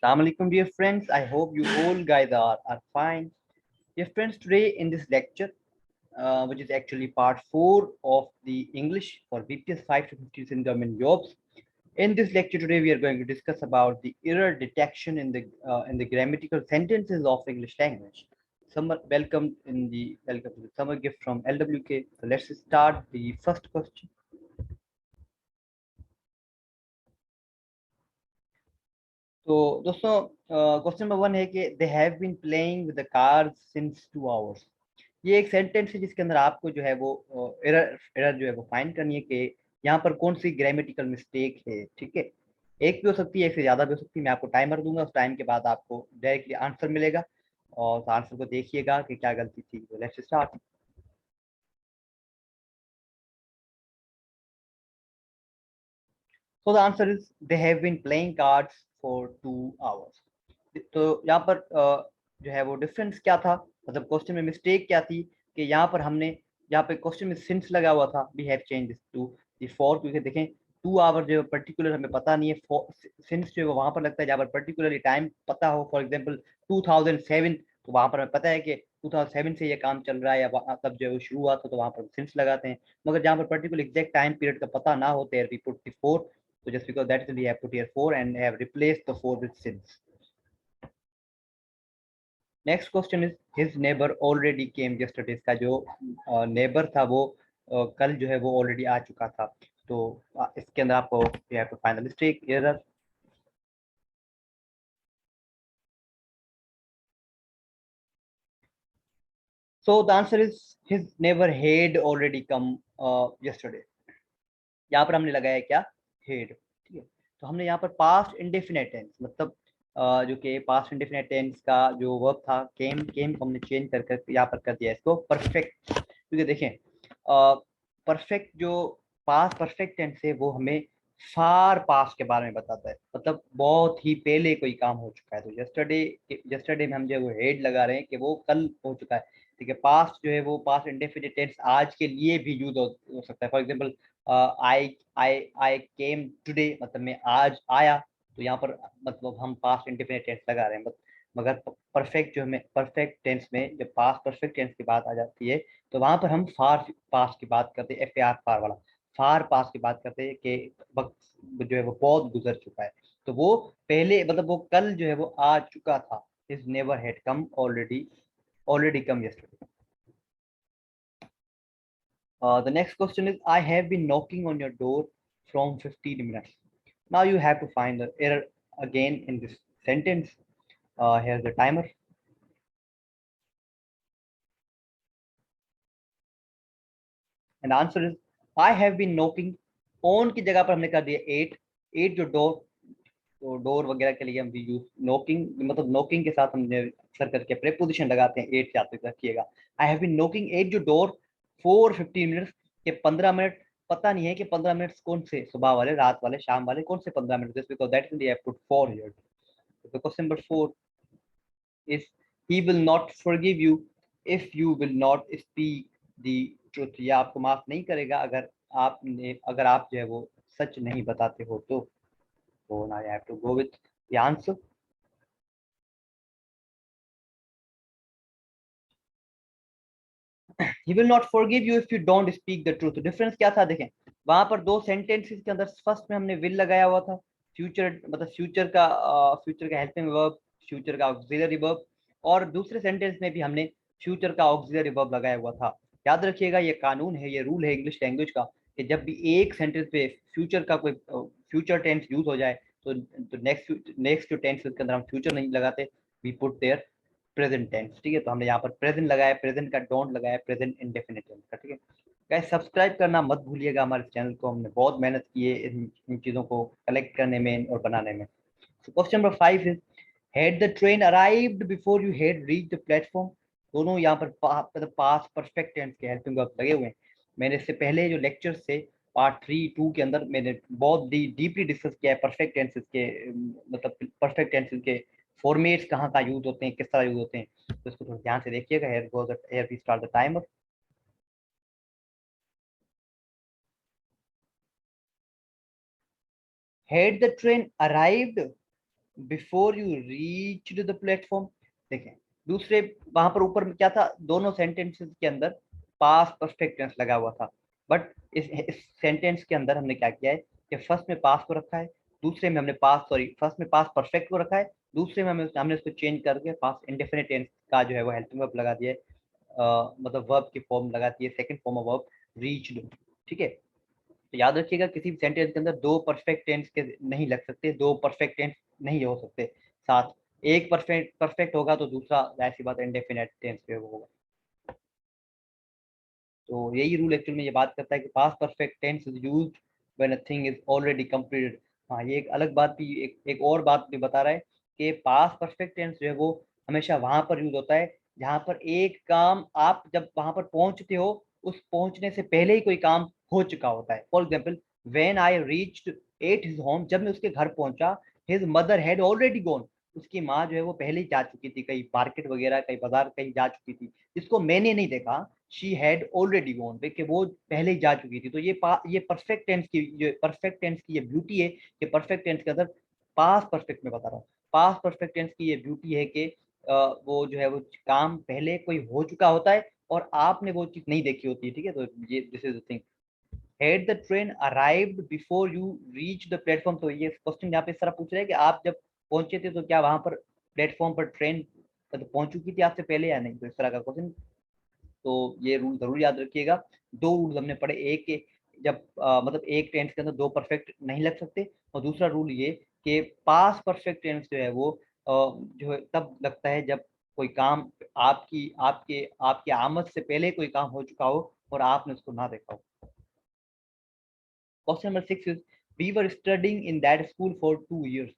Assalamu alaikum, dear friends. I hope you all guys are fine. Dear friends, today in this lecture, which is actually part 4 of the English for BPS 5 to 50 in government jobs. In this lecture today, we are going to discuss about the error detection in the grammatical sentences of English language. Welcome to the summer gift from LWK. So let's start the first question. तो दोस्तों question number 1 है कि they have been playing with the cars since 2 hours. ये एक sentence है जिसके अंदर आपको जो है वो एरर एरर जो है वो फाइंड करनी है कि यहाँ पर कौन सी ग्रामेटिकल मिस्टेक है। ठीक है, एक भी हो सकती है, एक से ज्यादा भी हो सकती है। मैं आपको टाइमर दूंगा, उस टाइम के बाद आपको डायरेक्टली आंसर मिलेगा और उस आंसर को देखिएगा कि क्या गलती थी। तो let's start. So the answer is they have been playing cards for 2 hours. तो यहाँ पर जो है वो डिफरेंस क्या था, मतलब क्वेश्चन में मिस्टेक क्या थी कि यहाँ पर हमने यहाँ पे क्वेश्चन में सिंस लगा हुआ था, we have change this to the for, क्योंकि देखें 2 आवर जो है पर्टिकुलर हमें पता नहीं है, सिंस जो है वहां पर लगता है जहाँ पर पर्टिकुलरली टाइम पता हो। फॉर एग्जांपल 2007, तो वहां पर हमें पता है कि 2007 से ये काम चल रहा है या तब जो है वो शुरू हुआ था, तो वहां पर सिंस लगाते हैं। मगर जहाँ पर पर्टिकुलर एग्जैक्ट टाइम पीरियड का पता ना हो, there we put the for. So just because that is we have put here 4 and have replaced the 4 with since. Next question is his neighbor already came yesterday. इसका जो neighbor था वो कल जो है वो already आ चुका था। तो इसके अंदर आपको you have to find the mistake, error. So the answer is his neighbor had already come yesterday. यहाँ पर हमने लगाया क्या, हेड। ठीक है, तो हमने यहाँ पर पास्ट इंडेफिनेट टेंस, मतलब जो कि पास्ट इंडेफिनेट टेंस का जो वर्ब था केम, केम को हमने चेंज कर यहाँ पर कर दिया इसको परफेक्ट। क्योंकि देखें परफेक्ट जो पास्ट परफेक्ट टेंस है वो हमें फार पास्ट के बारे में बताता है, मतलब बहुत ही पहले कोई काम हो चुका है। तो यस्टरडे, यस्टरडे में हम जो वो हेड लगा रहे हैं कि वो कल हो चुका है। ठीक है, पास्ट जो है वो पास्ट इंडेफिनिट टेंस आज के लिए भी यूज हो सकता है। For example I came today, मतलब मैं आज आया। तो यहाँ पर मतलब हम पास्ट इंडेफिनिट टेंस लगा रहे हैं, मगर परफेक्ट जो हमें परफेक्ट टेंस में जब पास्ट परफेक्ट टेंस की बात आ जाती है तो वहां पर हम फार पास्ट की बात करते हैं, एफ ए आर फार वाला फार पास्ट की बात करते हैं कि वक्त जो है वो बहुत गुजर चुका है। तो वो पहले मतलब वो कल जो है वो आ चुका था। Is never had come already come yesterday. The next question is I have been knocking on your door from 15 minutes. Now you have to find the error again in this sentence. Here's the timer. And the answer is I have been knocking on की जगह पर हमने कर दिया 8 जो door, तो door वगैरह के लिए हम भी यूज नोकिंग, मतलब नोकिंग के साथ हमने अक्सर करके प्रेपोजिशन लगाते हैं। 8 याद रखिएगा। आई हैव बीन नोकिंग 8 जो डोर फॉर 15 मिनट्स के 15 मिनट, पता नहीं है कि 15 मिनट्स कौन से, सुबह वाले, रात वाले, शाम वाले, कौन से 15 minute, just because that is the I put 4 here. So question number 4 is he will not forgive you if you will not speak the truth. ये आपको माफ नहीं करेगा अगर आप जो है वो सच नहीं बताते हो तो। So now I have to go with the answer. He will not forgive you if you don't speak the truth. Difference क्या था देखें, वहां पर दो सेंटेंसेस के अंदर फर्स्ट में हमने विल लगाया हुआ था, फ्यूचर मतलब फ्यूचर का हेल्पिंग वर्ब, फ्यूचर का ऑक्सिलरी वर्ब, और दूसरे सेंटेंस में भी हमने फ्यूचर का ऑक्सिलरी वर्ब लगाया हुआ था। याद रखिएगा ये कानून है, ये रूल है इंग्लिश लैंग्वेज का कि जब भी एक सेंटेंस पे फ्यूचर का कोई फ्यूचर टेंस यूज हो जाए तो नेक्स्ट जो टेंस के अंदर हम फ्यूचर नहीं लगाते, we put there present tense. ठीक है, तो हमने यहाँ पर प्रेजेंट लगाया, प्रेजेंट का डोंट लगाया, प्रेजेंट इंडेफिनिट टेंस का। ठीक है गाइस, सब्सक्राइब करना मत भूलिएगा हमारे चैनल को, हमने बहुत मेहनत की है इन चीज़ों को कलेक्ट करने में और बनाने में। Question number 5 is had the train arrived before you had reach the platform. दोनों यहाँ पर मतलब पास्ट परफेक्ट टेंस के हेल्पिंग वर्ब लगे हुए हैं। मैंने इससे पहले जो लेक्चर से पार्ट 3-2 के अंदर मैंने बहुत डीपली डिस्कस किया है परफेक्ट टेंसेस के, मतलब परफेक्ट टेंसेस के फॉर्मेट्स कहाँ कहाँ यूज होते हैं, किस तरह यूज होते हैं। तो इसको थोड़ा ध्यान से देखिएगा। Here we start the timer. Had the train arrived, before you reached the platform. देखें दूसरे वहां पर ऊपर में क्या था, दोनों सेंटेंसेस के अंदर पास्ट परफेक्ट टेंस लगा हुआ था, बट इस सेंटेंस के अंदर हमने क्या किया है कि फर्स्ट में पास्ट को रखा है, दूसरे में हमने पास्ट सॉरी फर्स्ट में पास्ट परफेक्ट को रखा है, दूसरे में हमने उसको चेंज करके पास्ट इंडेफिनिट टेंस का जो है वो हेल्पिंग वर्ब लगा दिया है, मतलब वर्ब की फॉर्म लगा दी है, second form of verb reached. ठीक है, तो याद रखिएगा किसी भी सेंटेंस के अंदर दो परफेक्ट टेंस के नहीं लग सकते, दो परफेक्ट टेंस नहीं हो सकते साथ, एक परफेक्ट परफेक्ट होगा तो दूसरा ऐसी बात इंडेफिनिट टेंस पे होगा। तो यही रूल एक्चुअल में ये बात करता है कि past perfect tense is used when a thing is already completed. हाँ, ये एक अलग बात भी, एक और बात भी बता रहा है कि पास्ट परफेक्ट टेंस जो है वो हमेशा वहां पर यूज होता है जहां पर एक काम आप जब वहां पर पहुंचते हो उस पहुंचने से पहले ही कोई काम हो चुका होता है। For example, when I reached at his home, जब मैं उसके घर पहुंचा, his mother had already gone, उसकी माँ जो है वो पहले ही जा चुकी थी, कहीं मार्केट वगैरह कहीं बाजार कहीं जा चुकी थी, जिसको मैंने नहीं देखा, शी हैड ऑलरेडी गॉन, कि वो पहले ही जा चुकी थी। तो ये परफेक्ट टेंस की, जो परफेक्ट टेंस की ये ब्यूटी है कि परफेक्ट टेंस के अंदर पास्ट परफेक्ट में बता रहा हूँ, पास्ट परफेक्ट टेंस की ये ब्यूटी है कि वो जो है वो काम पहले कोई हो चुका होता है और आपने वो चीज नहीं देखी होती है। ठीक है, तो ये this is the thing. Had the train arrived before you reach the platform, तो ये क्वेश्चन यहाँ पे इस तरह पूछ रहे हैं कि आप जब पहुंचे थे तो क्या वहां पर प्लेटफॉर्म पर ट्रेन तो पहुंच चुकी थी आपसे पहले या नहीं, तो इस तरह का क्वेश्चन। तो ये रूल जरूर याद रखिएगा। दो रूल हमने पढ़े, एक के जब मतलब एक टेंस के अंदर दो परफेक्ट नहीं लग सकते, और दूसरा रूल ये कि पास परफेक्ट टेंस जो है वो जो है तब लगता है जब कोई काम आपकी आपके आपकी आमद से पहले कोई काम हो चुका हो और आपने उसको ना देखा हो। Question number 6 is we were studying in that school for 2 years।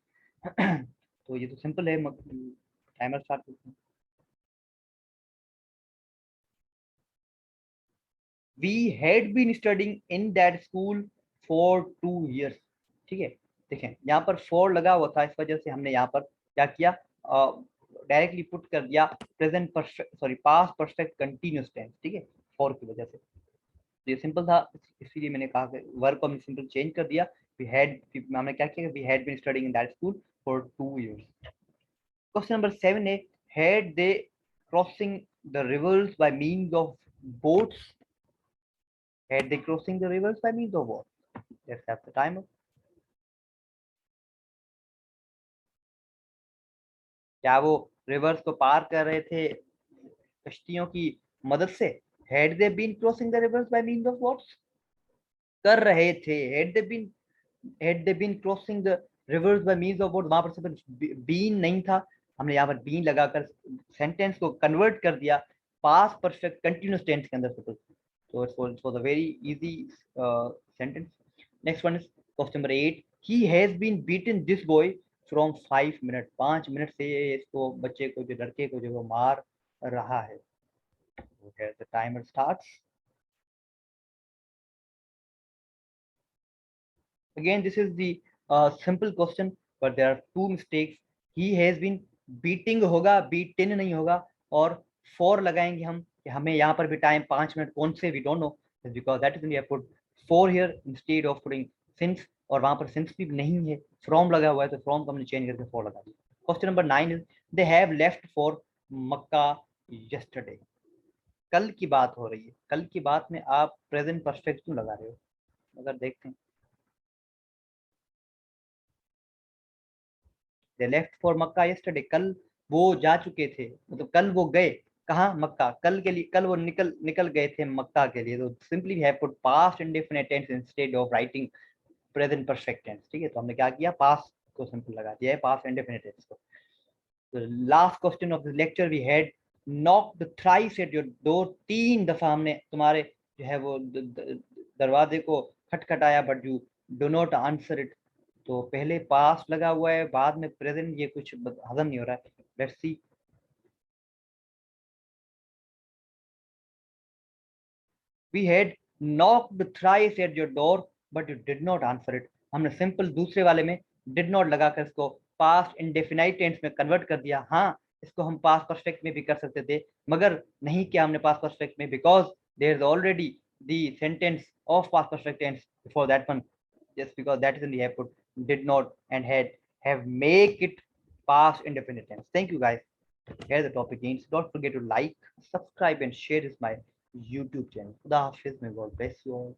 तो ये तो सिंपल है, टाइमर स्टार्ट करते हैं। We had been studying in that school for 2 years। ठीक है, देखें यहाँ पर फॉर लगा हुआ था, इस वजह से हमने यहाँ पर क्या किया, डायरेक्टली पुट कर दिया present perfect sorry past perfect continuous tense. ठीक है, फॉर की वजह से तो ये सिंपल था, इसीलिए मैंने कहा कि वर्ब को हमने सिंपल चेंज कर दिया। वी हैड, हमने क्या किया, we had been studying in that school for 2 years। Question number 7 है had they crossing the rivers by means of boats, had they crossing the rivers by means of what? Let's have the timer. क्या वो reverse को पार कर रहे थे कश्तियों की मदद से? Had they been crossing the rivers by means of what? कर रहे थे। Had they been crossing the rivers by means of what, वहां पर सिर्फ बीन नहीं था, हमने यहाँ पर बीन लगाकर सेंटेंस को कन्वर्ट कर दिया पास्ट परफेक्ट कंटिन्यूअस टेंस के अंदर। So it's for the very easy sentence. Next one is question number 8. He has been beaten this boy from 5 minutes. 5 minute से इसको बच्चे को जो लड़के को जो वो मार रहा है। Okay, the timer starts. Again, this is the simple question, but there are two mistakes. He has been beating होगा, beaten नहीं होगा, और for लगाएंगे हम कि हमें यहाँ पर भी टाइम 5 मिनट कौन से we don't know, because that is when we have put for here instead of putting since, और वहां पर since भी नहीं है, from लगा हुआ है, तो from को हमने चेंज करके for लगा दिया। Question number 9 is they have left for Mecca yesterday। कल की बात हो रही है, कल की बात में आप प्रेजेंट परफेक्ट क्यों लगा रहे हो? अगर देखते हैं, they left for Mecca yesterday, कल वो जा चुके थे, मतलब कल वो गए कहाँ, मक्का, कल के लिए, कल वो निकल निकल गए थे मक्का के लिए। तो simply have put past indefinite tense instead of writing present perfect tense. ठीक है, तो हमने क्या किया, पास्ट को सिंपल लगा दिया है, पास्ट इंडेफिनिट टेंस को। तो last question of the lecture we had knocked thrice at your door, 3 दफा हमने तुम्हारे जो है वो दरवाजे को खटखटाया, but you do not answer it. तो पहले पास्ट लगा हुआ है, बाद में प्रेजेंट, ये कुछ हजम नहीं हो रहा है। Let's see. We had knocked thrice at your door but you did not answer it. हमने सिंपल दूसरे वाले में डिड नॉट लगाकर इसको पास्ट इंडेफिनाइट टेंस में कन्वर्ट कर दिया। हाँ, इसको हम पास्ट परफेक्ट में भी कर सकते थे, मगर नहीं किया हमने पास्ट परफेक्ट में, because there is already the sentence of past perfect tense before that one, just because that is in the have put did not and had have make it past indefinite tense. Thank you guys. Here the topic ends. Don't forget to like, subscribe, and share this my YouTube channel. Khuda Hafiz. May God bless you all.